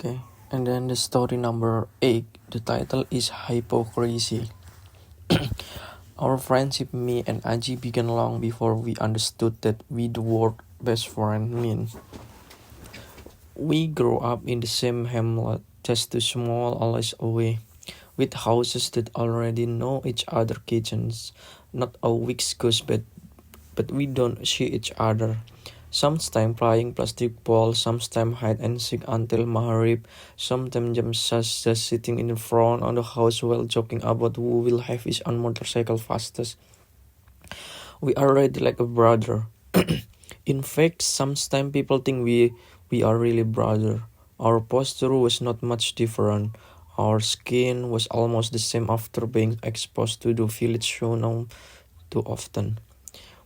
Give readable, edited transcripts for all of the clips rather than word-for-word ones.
Okay, and then the story number 8, the title is Hypocrisy. Our friendship, me and Aji, began long before we understood that we the word best friend mean. We grew up in the same hamlet, just 2 small alleys away, with houses that already know each other's kitchens. Not a week goes but we don't see each other. Sometimes playing plastic ball, sometimes hide and seek until Maghrib, sometimes just sitting in the front of the house while joking about who will have his own motorcycle fastest. We are already like a brother. In fact, sometimes people think we are really brother. Our posture was not much different. Our skin was almost the same after being exposed to the village show now too often.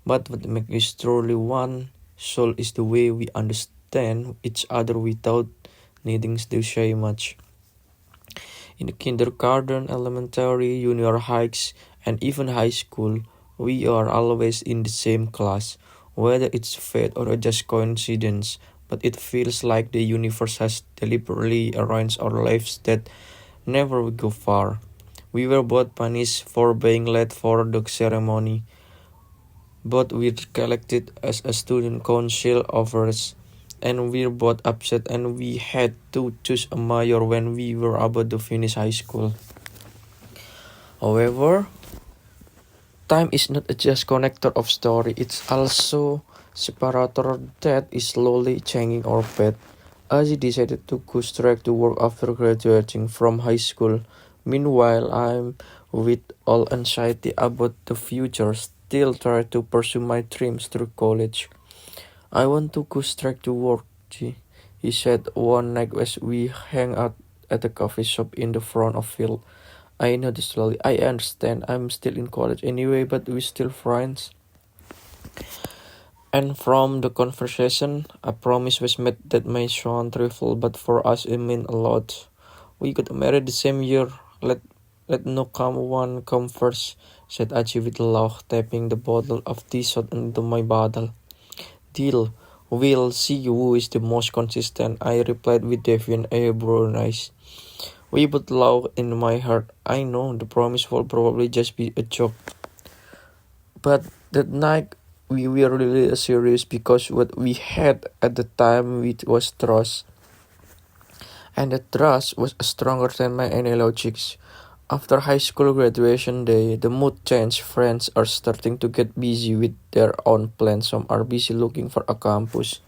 But what makes us truly one soul is the way we understand each other without needing to say much. In the kindergarten, elementary, junior highs, and even high school, we are always in the same class. Whether it's fate or just coincidence, but it feels like the universe has deliberately arranged our lives that never we go far. We were both punished for being late for the ceremony, but we collected as a student council offers, and we're both upset and we had to choose a major when we were about to finish high school. However, time is not just connector of story, it's also separator that is slowly changing our path. Aji decided to go straight to work after graduating from high school. Meanwhile, I'm with all anxiety about the future, still try to pursue my dreams through college. I want to go straight to work, G, he said one night as we hang out at a coffee shop in the front of field. I nodded slowly. I understand. I'm still in college anyway, but we're still friends. And from the conversation, a promise was made that may sound trivial, but for us it meant a lot. We got married the same year. Let no come one come first, said Aji with a laugh, tapping the bottle of tea shot into my bottle. Deal. We'll see who is the most consistent, I replied with defiant eyebrows. We both laughed in my heart. I know the promise will probably just be a joke. But that night we were really serious because what we had at the time it was trust. And the trust was stronger than my any logics. After high school graduation day, the mood changed. Friends are starting to get busy with their own plans. Some are busy looking for a campus.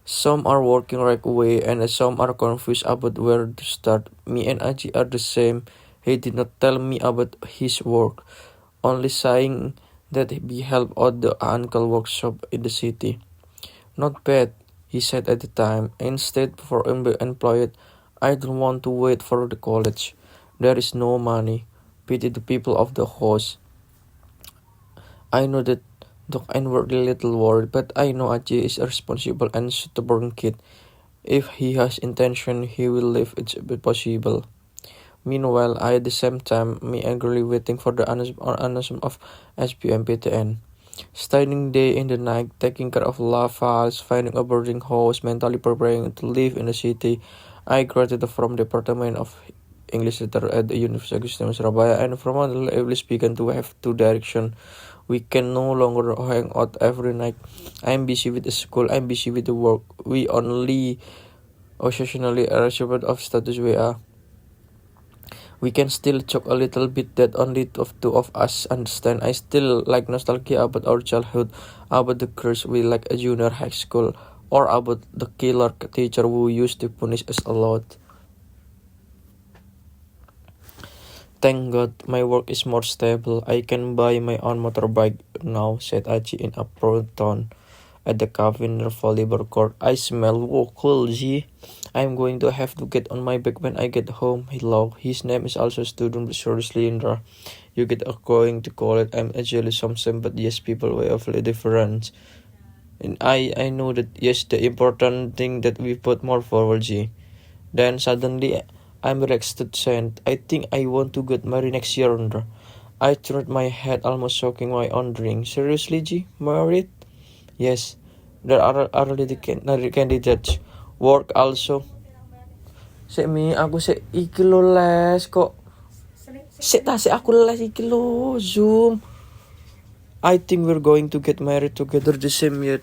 Some are working right away and some are confused about where to start. Me and Aji are the same. He did not tell me about his work, only saying that he helped out the uncle workshop in the city. Not bad, he said at the time. Instead, for employed, I don't want to wait for the college. There is no money. Pity the people of the house. I know that Doc and were a little worried, but I know Aji is a responsible and stubborn kid. If he has intention, he will leave it possible. Meanwhile, I at the same time, me angrily waiting for the announcement of SBMPTN. Studying day in the night, taking care of lavas, finding a boarding house, mentally preparing to live in the city. I graduated from the Department of English Literature at the University of Islam Surabaya, and from on English began to have two directions. We can no longer hang out every night. I'm busy with the school, I'm busy with the work. We only occasionally are recipient of status WA. We can still joke a little bit that only two of us understand. I still like nostalgia about our childhood, about the girls we like at junior high school, or about the killer teacher who used to punish us a lot. Thank God, my work is more stable. I can buy my own motorbike now, said Aji in a proud tone. At the Cavender volleyball court, I smell cool, G. I'm going to have to get on my bike when I get home. He laughed. His name is also student, but seriously, Indra. You get going to college. I'm actually something, but yes, people way of different. And I know that yes, the important thing that we put more forward, G. Then suddenly I'm relaxed to send. I think I want to get married next year, Indra. I turned my head, almost soaking my own drink. Seriously, G? Married? Yes. There are already candidates. Work also. Sik mi, aku sik iki lo les kok. Sik aku les iki lo, Zoom. I think we're going to get married together the same year.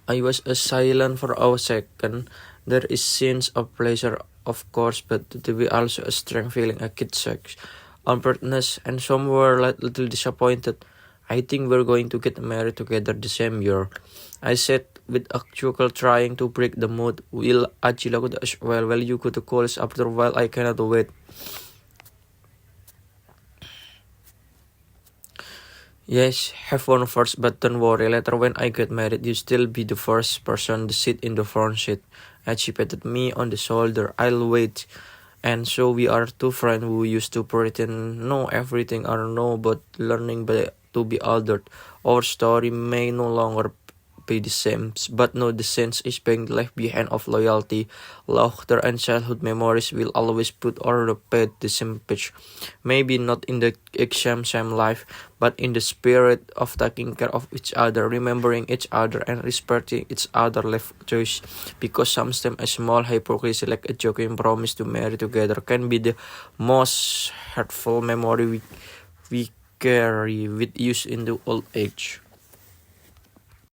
I was silent for a second. There is sense of pleasure, of course, but there will also a strong feeling a kid sex, unpreparedness, and somewhere a little disappointed. I think we're going to get married together the same year. I said with actual trying to break the mood. Will Ajila could as well. Well, you could call us after a while. I cannot wait. Yes, have one first, but don't worry. Later, when I get married, you still be the first person to sit in the front seat. And she patted me on the shoulder. I'll wait. And so we are two friends who used to pretend know everything or know, but learning to be altered. Our story may no longer be the same, but no, the sense is being left behind of loyalty, laughter, and childhood memories will always put on the page the same page. Maybe not in the exact same life, but in the spirit of taking care of each other, remembering each other, and respecting each other life choice. Because sometimes a small hypocrisy like a joking promise to marry together can be the most hurtful memory we carry with us into old age.